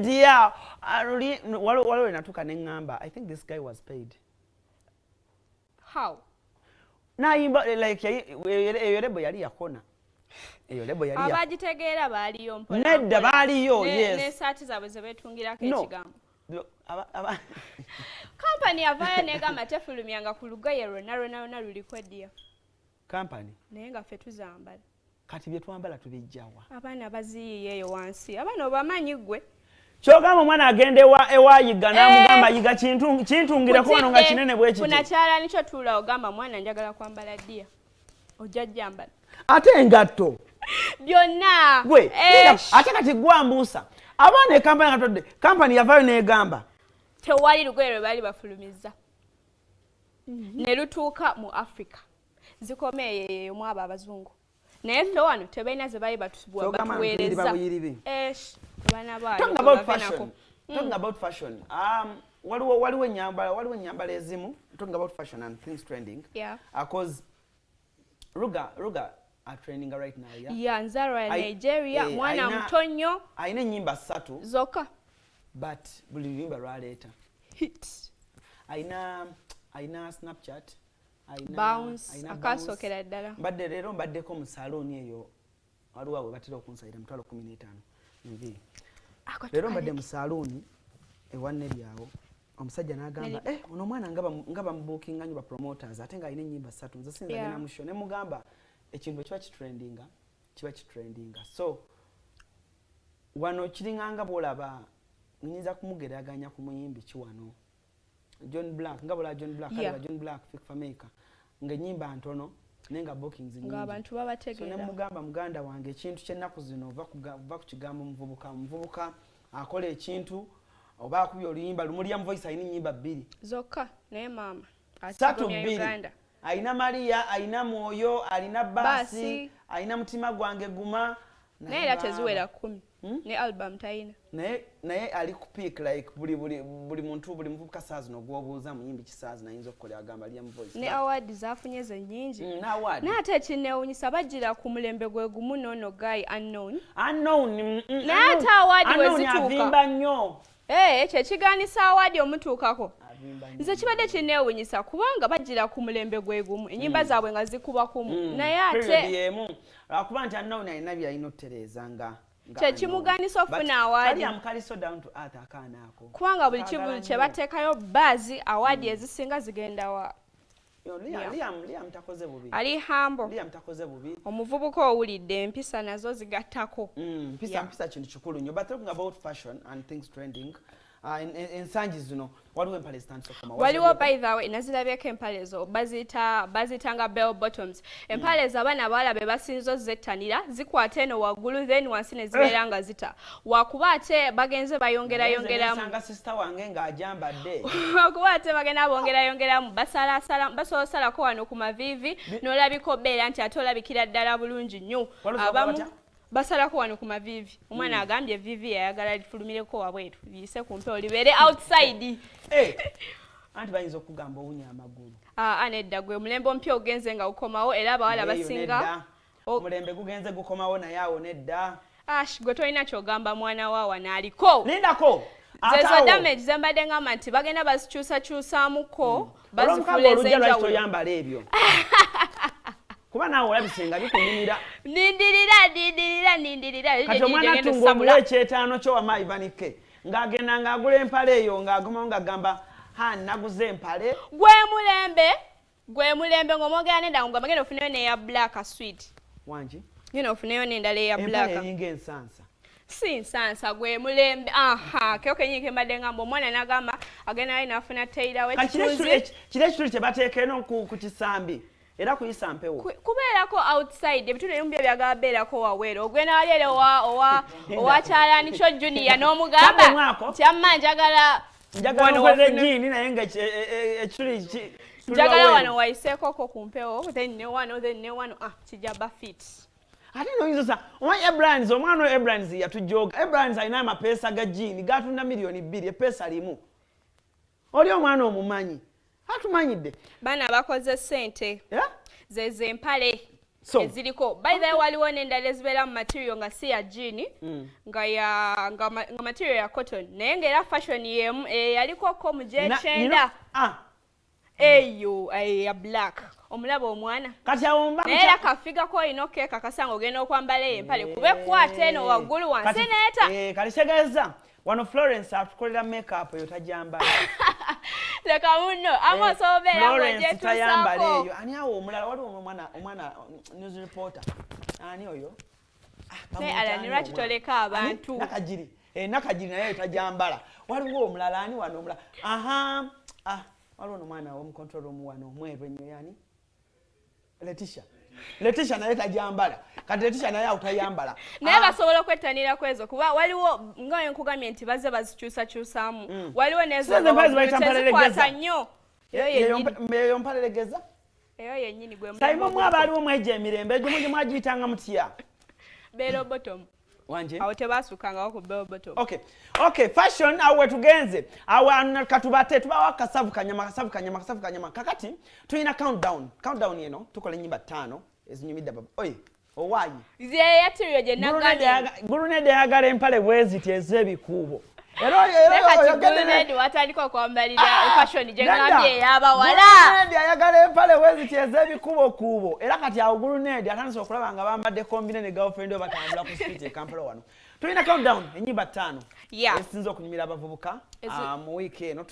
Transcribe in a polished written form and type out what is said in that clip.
Dear, waliwo natuka neŋŋamba. I think this guy was paid. How? Nayimba like eyo lebo yali yakona. Eyo lebo yali yakona. Abagitegeera baaliyo mpola. Nedda baaliyo, yes. Ne saati zaabwe ze beetungirako ekigambo. Company yavaayo negamba tefulumyanga ku lugoye lwonna luliko eddiya. Company? Naye nga ffe tuzambala. Kati bye twambala tubijjawa. Abaana baziyiye eyo wansi. Abaana obamanyi ggwe. Kyogamba omwana agenda ewayiga n'amugamba yiga kintungireko wano nga kinene bwe kiti. Kuna kyala nikyo tuula ogamba mwana njagala kwambala ddiya. Ojja jjambala. Ate engatto. Byonna. Gwe ate kati gwambuusa. Abaana ekampani katodde. Kampani yavaayo n'egamba. Tewali lugoye lwe baali bafulumizza. Ne lutuuka mu Africa. Zikomeeyo mu abo abazungu. Naye ffe wano tebalina ze baali batuweereza. Talking about fashion. Talking about fashion. Waliwo ennyambala ezimu. Talking about fashion and things trending. Yeah. Because Ruga are trending right now. Yeah. Yeah, Nzarwa ya Nigeria. Mwana mtonyo. Aina ennyimba 3. Zoka. But buli lunyimba lwaleeta. Hit. Aina Snapchat. Bounce. Akasookera ddala. Mbadde leero mbaddeko mu salooni eyo. Waliwo abo batera okunsayira emitwalo 15. Leero mbadde mu salooni ewa Neryawo. Omusajja n'agamba ono omwana nga bamubuukinga nnyo ba promoters ate ng'alina ennyimba 3 nze sinza genda musho ne mugamba ekintu kiba kitrendinga so wano kiringanga bw'olaba nnyinza kumugeraganya ku muyimbi ki wano John Black nga bw'olaba John Black aliba John Black Fake Maker ng'ennyimba ntono naye nga bookings nnyingi ng'abantu babategeera so ne mugamba muganda wange ekintu ky'ennaku zino ova ku kigambo omuvubuka akola ekintu oba akubye oluyimba lumulyamu voice alina ennyimba 2 zokka naye maama atigomya Uganda alina Maria alina Mwoyo alina Basi alina Mutima Gwange Guma naye era teziwera 10 ne album tayina naye ali ku peak like buli muntu buli muvubuka saazi n'ogwobuuza muyimbi kisaazi nayinza okukola agamba alyamu voice ne award zaafunye ze nnyingi n'ate ekinewunyisa bajjira ku mulembe gwe gumu n'ono guy unknown naye ate award wezituuka avimba nnyo kyekigaanisa awadi omutuukako nze kibadde kinneewunyisa kubanga bajjira ku mulembe gwe gumu ennyimba zaabwe nga zikuba kumu naye ate lwakuba nti annawuni alina byalina okutereeza nga kyekimugaanisa okufuna awadi kubanga buli kivu kye bateekayo baazi awadi ezisinga zigenda wa Liam takoze bubi. Ali hambo. Liam takoze bubi. Omuvubuka owulidde empisa nazo zigattako. Mpisa kintu kikulu nnyo. But talking about fashion and things trending, ensangi zino waliwo empale zitandise okoma. Waliwo by the way nazirabyeko empale zo bazitanga bell bottoms. Empale z'abaana abawala be basinzo zettanira zikwata eno waggulu then wansi ne zibeera nga zita. Wakuba ate bagenze bayongeramu. Nsanga sister wange ng'ajambadde. Wakuba ate bagenda bongerayongeramu basalako wano ku mavivi n'olabika obeera nti ate olabikira ddala bulungi nnyo. Abamu basalako wano ku mavivi. Omwana agambye vivi yayagala lifulumireko wabwetu liyise ku mpewo libeere outside. Anti bayinza okugamba owunya amagulu. Nedda gwe mulembe ompya ogenze nga ukomawo era abawala basinga. Mulembe gugenze gukomawo naye awo nedda. Gwe tolina kyogamba mwana waawa n'aliko. Lindako. Zezo damage zembadde ngamba nti bagenda bazikyusakyusamuko bazifula ezenjawulo. Oyambala ebyo. Kuba naawe olabisenga bikunyumira. Nindirira. Kati omwana atunga omuwa ekyetaano kyo wama Ivanike. Ng'agenda ng'agula empale eyo ng'agumawo ng'agamba naguze empale. Gwe mulembe ng'omwogera nedda ng'ogamba genda ofuneyo n'eya black sweet. Wangi? Genda ofuneyo n'endala eya black. Empale eyinga ensansa. Si nsansa gwe mulembe. Keo kenyike mbadde ngamba omwana n'agamba agenda naye n'afuna tailor we kitunzi. Kire ekituli kye bateeka eno ku kisambi. Era kuyisa mpewo. Kubeerako outside ebituli ebimu byagala beerako waweero. Ogwena wali ere owa kyalani kyo junior n'omugamba nti amma njagala okukolera egini naye nga ekituli njagala wano wayiseekoko ku mpewo then ne wano kijja bafit. Ate noyinza omanyi Ebrands omwana Ebrands yatujooga. Ebrands alina amapeesa ga jini gatunda milioni 2 epeesa limu. Oli omwana omumanyi. Atumanyidde. Bana bakoze ssente. Zeze empale. eziriko by the way waliwo n'endala ezibeera mu material nga si ya jean nga material ya cotton naye ng'era fashion yemu yaliko ko mu gy'ekyenda eyo ya black omulaba omwana kati awomba naye era kafiga ko olina okkeeka kasanga ogenda okwambala empale kube kwata eno waggulu wansi neeta kati kitegeeza wano Florence atukolera makeup eyo tajambala leka munno amosobeera Florence tayambala eyo ani awo omulala waliwo omwana news reporter ani oyo naye alanirwa kitoleka abantu nakajiri naye tajambala waliwo omulala ani wano omulala waliwo nomwana w'omucontrol room wano omweru ennyo yani Letitia naye tajambala kati Letitia naye awutayambala naye basobola okwettanira kwezo kuba waliwo nga nkugambye nti bazze bazikyusakyusaamu waliwo nezokwata nnyo eyo mpaleregeza eyo yennyini sayimumu abaaliwo mweja emirembe egyo mugye mwagiyitanga mutya bero bottom wanje awo tebasukanga ku bell bottom okay fashion awe tugenze awe katubate tubawa kasavu kanyama kakati tuina countdown yeno tukola nyimba 5 ezinyumidde baba owayi ze yatiriyo je nagane gurunede yagala empale bweziti ezebikubo Gurunede watandika kwambalira fashion je ngambye yabawala Gurunede ayagala empale bweziti ezebikubo era kati awo Gurunede atandise okulaba nga bambadde kombine ne girlfriend batambula ku street e Kampala wano tuina countdown enyimba 5 esinza okunyumira abavubuka mu week eno